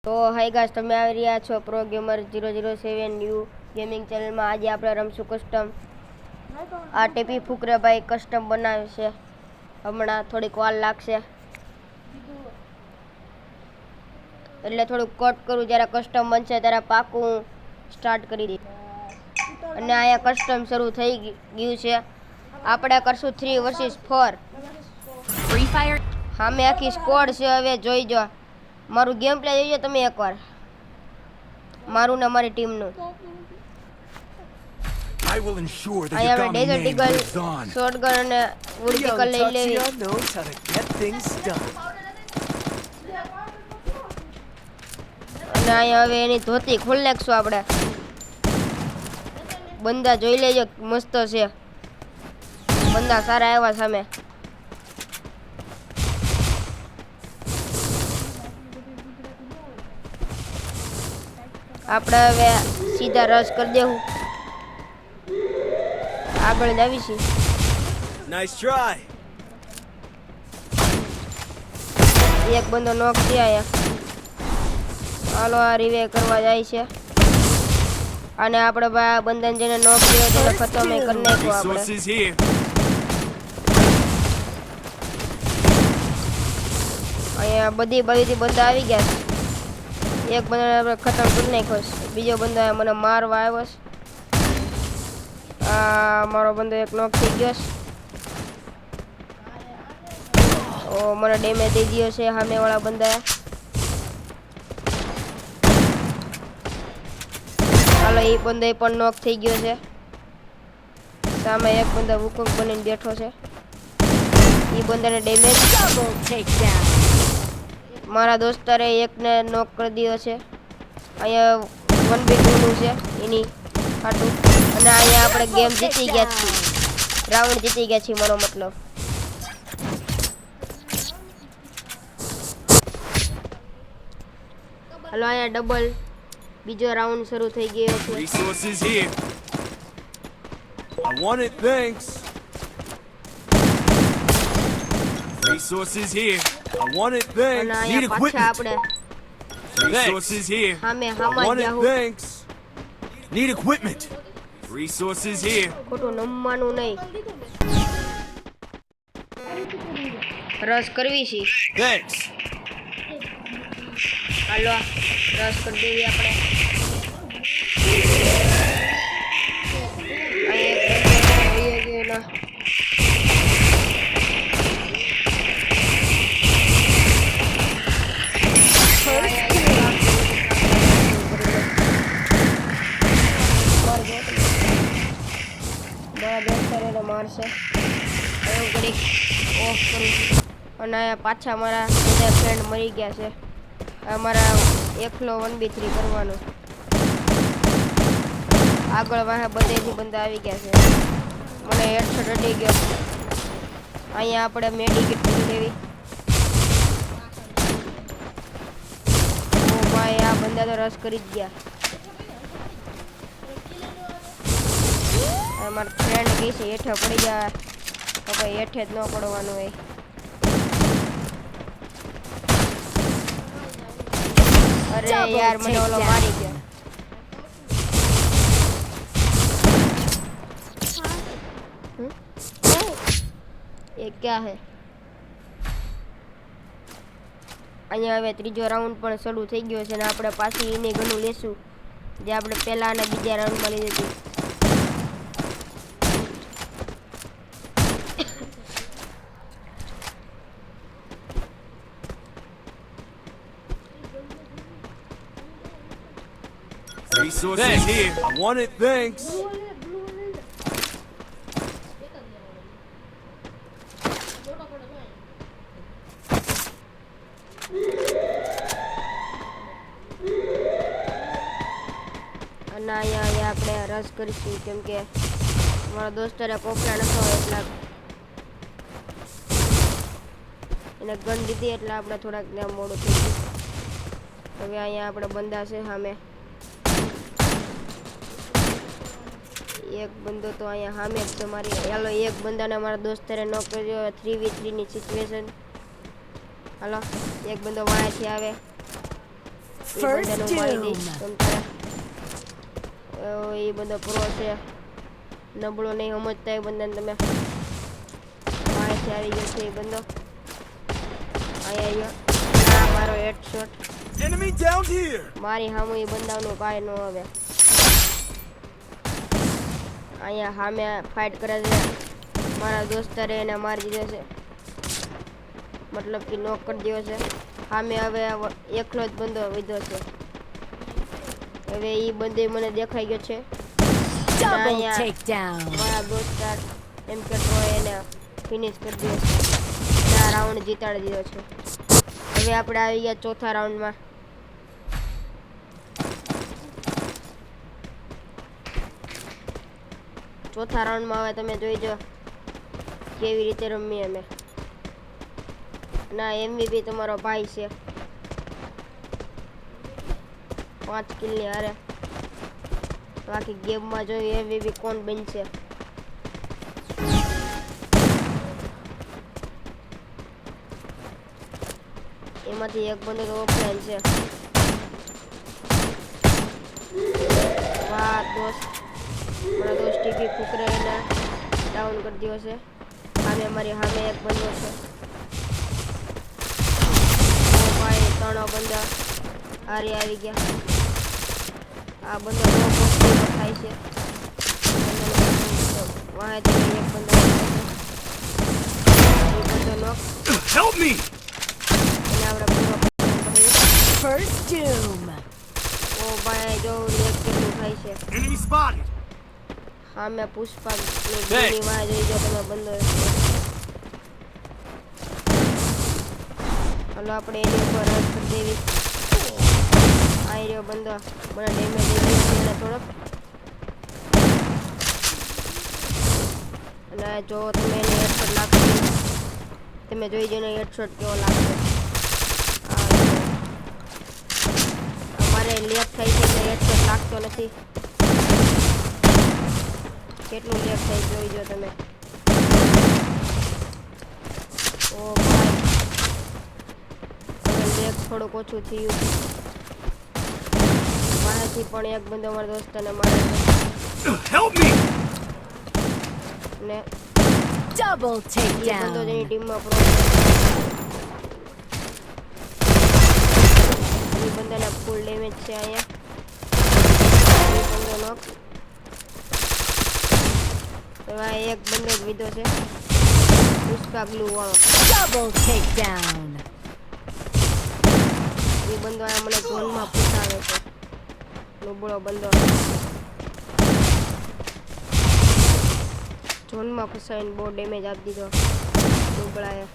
તો hi guys, તમે આવી રહ્યા છો પ્રો ગેમર 007 ન્યૂ ગેમિંગ ચેનલમાં. આજે આપણે રમશું કસ્ટમ. આ ટેપી ફુકરેભાઈ કસ્ટમ બનાવે છે. હમણાં થોડીક વાર લાગશે એટલે થોડુંક કટ કરું. જ્યારે કસ્ટમ બનશે ત્યારે પાકું સ્ટાર્ટ કરી દઈશ. અને અહીંયા કસ્ટમ શરૂ થઈ ગયું છે. આપણે કરશું 3 vs 4 ફ્રી ફાયર. સામે આખી સ્કોડ છે. હવે જોઈ જો મારું ગેમ પ્લે જોઈજો તમે એકવાર, મારું ને મારી ટીમનું. અહીંયા આપણે ડેઝર્ટ ઈગલ, શોટગન અને વુડપીકર લઈ લેવી. અને અહીંયા હવે એની ધોતી ખોલી નાખશું આપણે. બંદા જોઈ લેજો, મસ્ત છે બંદા, સારા આવ્યા સામે. આપણે હવે સીધા રશ કરી દેવું, આગળ જ આવી છે. Nice try. એક બંદો નોક છે અહીંયા. હાલો આ રિવે કરવા જાય છે. અને આપણે ભાઈ બંદન જેને નોક કર્યો તેને ખતમ કરી નાખ્યો આપણે. અહીંયા બધી બંદા આવી ગયા છે. એક બંદાને આપણે ખતમ કરી નાખ્યો છે. બીજો બંદો મને મારવા આવ્યો છે. આ મારો બંદો એક નોક થઈ ગયો છે. ઓ મને ડેમેજ દઈ દીધો છે સામેવાળા બંદાએ. હાલો એ બંદો પણ નોક થઈ ગયો છે. સામે એક બંદો વુકંગ બનીને બેઠો છે. એ બંદાને ડેમેજ. મારા દોસ્તારે એકને નોક કરી દીધો છે. અહીંયા 1v2 છે એની ખાટું. અને અહીંયા આપણે ગેમ જીતી ગયા છીએ, રાઉન્ડ જીતી ગયા છીએ મારો મતલબ. હાલો અહીંયા ડબલ બીજો રાઉન્ડ શરૂ થઈ ગયો છે. Resources here. I want it, thanks. Resources here. I want it, thanks. અને Need અહીંયા પાછા આપણે equipment. Resources here. સામે I હામાં want it, જાહું. thanks. Need equipment. Resources here. ખોટું નમવાનું નહીં, રસ કરવી છે. Thanks. હાલો રસ કરી દેવી આપણે. મારશે એવું ઘડીક ઓફ કરું. અને અહીંયા પાછા મારા બધા ફ્રેન્ડ મરી ગયા છે. અમારા એકલો 1v3 કરવાનો. આગળ વાહે બધેથી બંદા આવી ગયા છે. મને હેડશોટ અડી ગયો. અહીંયા આપણે મેડિકેટ કરી લેવી. ઓ ભાઈ આ બંદા તો રસ કરી જ ગયા. મારા ફ્રેન્ડ કહે છે હેઠે પડી જાય, તો ભાઈ હેઠે જ ન પડવાનું હોય. અરે યાર મને ઓલો મારી ગયો. એ ક્યાં હે? અહીંયા હવે ત્રીજો રાઉન્ડ પણ શરૂ થઈ ગયો છે. અને આપણે પાછી એને ઘણું લેશું જે આપણે પહેલા અને બીજા રાઉન્ડમાં લીધી હતી. Resources here. I want it, thanks. અને અહીંયા આપણે રસ કરીશું કેમ કે મારા દોસ્તરે કોફરા નતો એટલા એને ગન દીધી એટલે આપણે થોડાક મોડું થઈ ગયું. હવે અહીંયા આપણે બંદા છે સામે. એક બંદો તો અહીંયા સામે જ છે મારી. હાલો એક બંદાને મારા દોસ્તરે નોક કર્યો. 3v3 ની સિચ્યુએશન. હાલો એક બંદો વાળાથી આવે. First બંદાને હું મારી દઈશ doom. તમ તારે. એ બંદો પ્રો છે, નબળો નહીં સમજતા એ બંદાને તમે. અહીંથી આવી ગયો છે એ બંદો, અહીંયા આવ્યો. આ મારો હેડશોટ. Enemy down here. મારી સામે એ બંદાનું કાંઈ ન આવે. અહીંયા સામે ફાઇટ કરે છે, મારા દોસ્તારે એને મારી દીધો છે, મતલબ કે નોક કરી દીધો છે. સામે હવે એકલો જ બંદો વધ્યો છે. હવે એ બંદે મને દેખાઈ ગયો છે. Double અહીંયા takedown. મારા દોસ્તાર એમ કે ટ્રોય એને ફિનિશ કરી દીધો છે. આ રાઉન્ડ જીતાડી દીધો છે. હવે આપણે આવી ગયા ચોથા રાઉન્ડમાં. ચોથા રાઉન્ડમાં હવે તમે જોઈજો કેવી રીતે રમીએ અમે. ના MVP તમારો ભાઈ છે, 5 કિલની હારે. બાકી ગેમમાં જોઈએ MVP કોણ બનશે. એમાંથી એક બંદો તો ઓફલાઈન છે. વાહ દોસ્ત, મારા દોસ્ત ટીપી ફૂકરે એને ડાઉન કરી દીધો છે. સામે અમારી સામે એક બંદો છે. ઓ ભાઈ, 3 બંદા હારી આવી ગયા. આ બંદો બહુ પોસ્ટિવ થાય છે. વાહેથી એક બંદો નોક. Help me. અને આપણે પૂરો કરી. First doom. ઓ ભાઈ, જો લેગ કેટલું થાય છે. Enemy spotted. હા મેં પુષ્પા ની Hey. ગોળી વાહ જોઈ જો તમે બંદો. હાલો આપણે એની ઉપર રશ કરી દેવી. આઈ રહ્યો બંદો, મને ડેમેજ દઈ દીધો છે એને થોડોક. અને જો તમે એને હેડશોટ લાગશે, તમે જોઈ જો ને હેડશોટ કેવો લાગશે. અમારે લેગ થાય છે એટલે હેડશોટ લાગતો નથી. કેટલું લેગ થાય જોઈ જો તમે. ઓ ભાઈ, હવે લેગ થોડુંક ઓછું થયું. મારાથી પણ એક બંદો મારા દોસ્તને મારે છે. Help me. ને Double એ બંદો જેની takedown. ટીમમાં પ્રો છે. એ બંદાને ફૂલ ડેમેજ છે અહીંયા. એ બંદો નોક. હવે આ એક બંદો જ વિધો છે, પુષ્પા ગ્લુ વાળો. Double takedown. એ બંદો આ મને ઝોનમાં ફસાવે છે. નબળો બંદો ઝોનમાં ફસાવીને બહુ ડેમેજ આપી દીધો નબળાએ.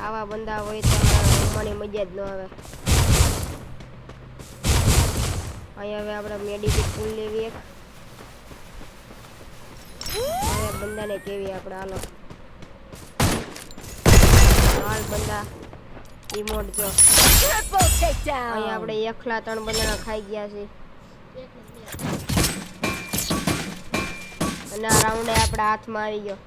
આવા બંદા હોય તો રમવાની મજા જ ન આવે. અહીંયા હવે આપણે મેડિકેટ ફૂલ લેવી એક. હવે બંદાને કેવી આપણે હાલો. હાલ બંદા રિમોટ જો. Triple અહીંયા takedown. આપણે એકલા 3 બંદાના ખાઈ ગયા છે. અને આ રાઉન્ડ આપણા હાથમાં આવી ગયો.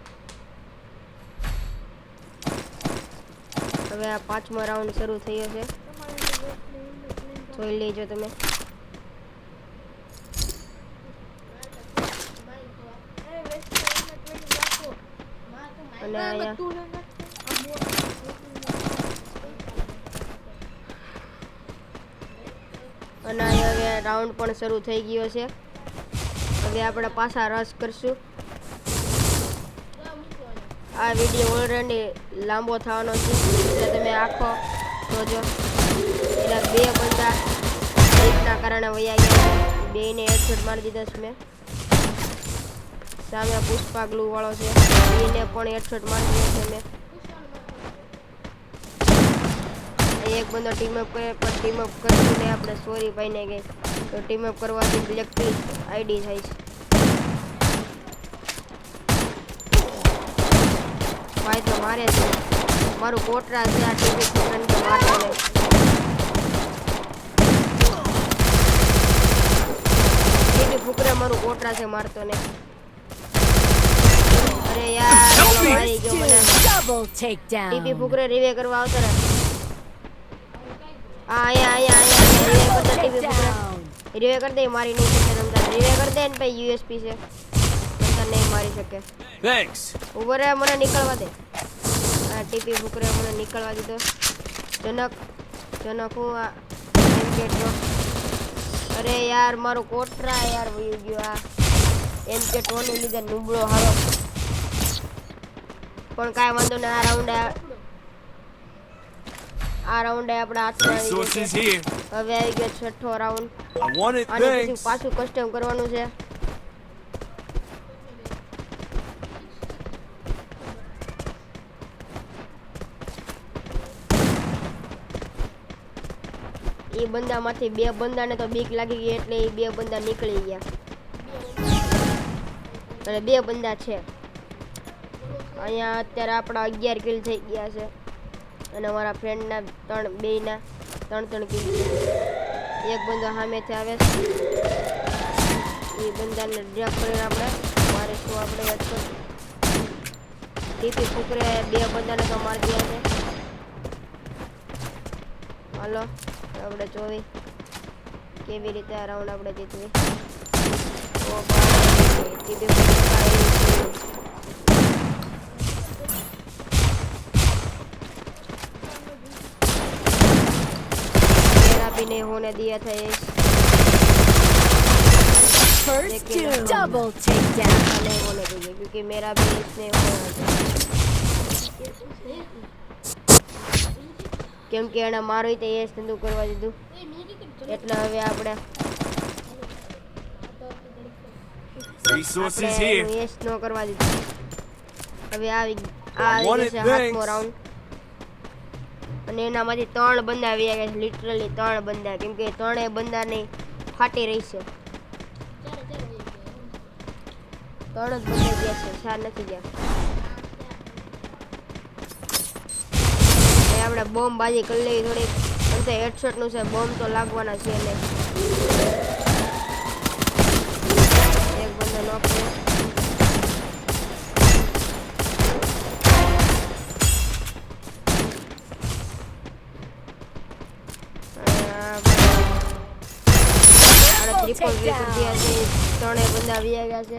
હવે આ 5મો રાઉન્ડ શરૂ થયો છે, જોઈ લેજો તમે. અને અહીંયા અને અહીંયા હવે રાઉન્ડ પણ શરૂ થઈ ગયો છે. હવે આપણે પાછા રશ કરશું. આ વિડીયો ઓલરેડી લાંબો થવાનો છે એટલે તમે આખો જોજો. એના 2 બંદા એકના કારણે વયા ગયા, બેયને હેડશોટ મારી દીધા છે મેં. સામે પુષ્પા ગ્લુ વાળો છે, એને પણ હેડશોટ મારી દીધો છે મેં. એક બંદો ટીમ અપ કરે પણ ટીમ અપ કરશું ને આપણે સોરી ભાઈને ગઈ તો ટીમ અપ કરવાથી બ્લેકલિસ્ટ આઈડી થાય છે. ભાઈ તો મારે છે, મારું કોટરા છે આ ટીવી ફ્રેન્ડ તો મારતો ને. ટીવી ફૂકરે મારું કોટરા છે મારતો ને. અરે યાર મારી ગયો મને. Double TV takedown. ફૂકરે રિવે કરવા આવતો ને. અહીંયા Double ટીવી takedown. રિવે કરી દે, મારી નહીં શકે રમતા. રિવે કરી દે ને પછી યુએસપી છે રમતા નહીં મારી શકે. Thanks. ઉભો રે, મને નીકળવા દે. આ ટીપી ફૂકરે મને નીકળવા દીધો. જનક હું આ એમ કેટનો. અરે યાર મારું કોટરા યાર વયું ગયું. આ એમ કે ટોની લીધે નુબળો હારો. પણ કાંઈ વાંધો નહીં, આ રાઉન્ડે આપણા હાથમાં આવી ગયો Resources છે. here. હવે આવી ગયો છઠ્ઠો રાઉન્ડ. I want it. આને પછી Thanks. પાછું કસ્ટમ કરવાનું છે. એ બંદામાંથી બે બંદાને તો બીક લાગી ગઈ એટલે એ બે બંદા નીકળી ગયા અને બે બંદા છે. અહીંયા અત્યારે આપણા 11 કિલ થઈ ગયા છે અને અમારા ફ્રેન્ડના બેયના ત્રણ કિલ છે. એક બંદો સામેથી આવે છે, એ બંદાને ડ્રેપ કરીને આપણે મારીશું. આપણે ટીપી ફૂકરે બે બંદાને તો મારી દીધા છે. હાલો આપણે જોવી કેવી રીતે આ રાઉન્ડ આપણે જીતવી. ઓ ભાઈ ટીપી मेरा भी नहीं होने दिया था ये. First लेकिन doom. Double takedown. नहीं होने देंगे क्योंकि मेरा भी इसने होना था. કેમ કે એને મારું તે એસ ધંધું કરવા દીધું એટલે હવે આપણે Resources here. એસ નો કરવા દીધું. હવે આવી want જશે it, હાથમો thanks. રાઉન્ડ અને એનામાંથી 3 બંદા આવી ગયા છે. લિટરલી 3 બંદા, કેમ કે 3 બંદાની ફાટી રહી છે. 3 જ બંદા ગયા છે, 4 નથી ગયા. આપણે બોમ્બ બાજી કરી લેવી થોડીક. પણ તો હેડશોટ નું છે, બોમ્બ તો લાગવાના છે એટલે એક બંદો નોક છે. ત્રિપલ કિલ કરી દીધા છે. 3 બંદા આવી ગયા છે.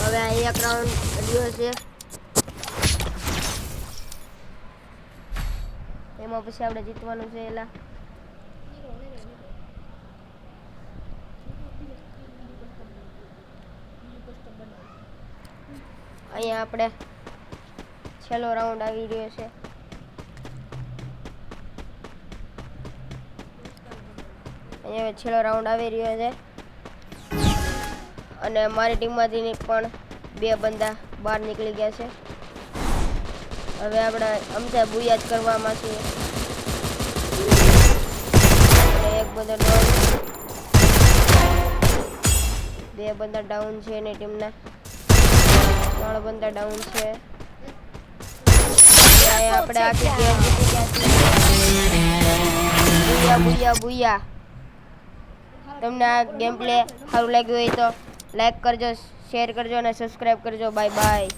હવે આ એક રાઉન્ડ રહ્યો છે, એમાં પછી આપણે જીતવાનું છે. એલા અહીંયા આપણે છેલ્લો રાઉન્ડ આવી રહ્યો છે. અહીંયા છેલ્લો રાઉન્ડ આવી રહ્યો છે અને મારી ટીમમાંથી પણ 2 બંદા બહાર નીકળી ગયા છે. હવે આપણે અમથા બુયા જ કરવામાં છીએ. અને એક બંદો ડાઉન, 2 બંદા ડાઉન છે એની ટીમના. 3 બંદા ડાઉન છે. આપણે આખી ગેમ જીતી ગયા છીએ. બુયા બુયા. તમને આ ગેમ પ્લે સારું લાગ્યું હોય તો લાઈક કરજો, શેર કરજો અને સબસ્ક્રાઈબ કરજો. Bye bye.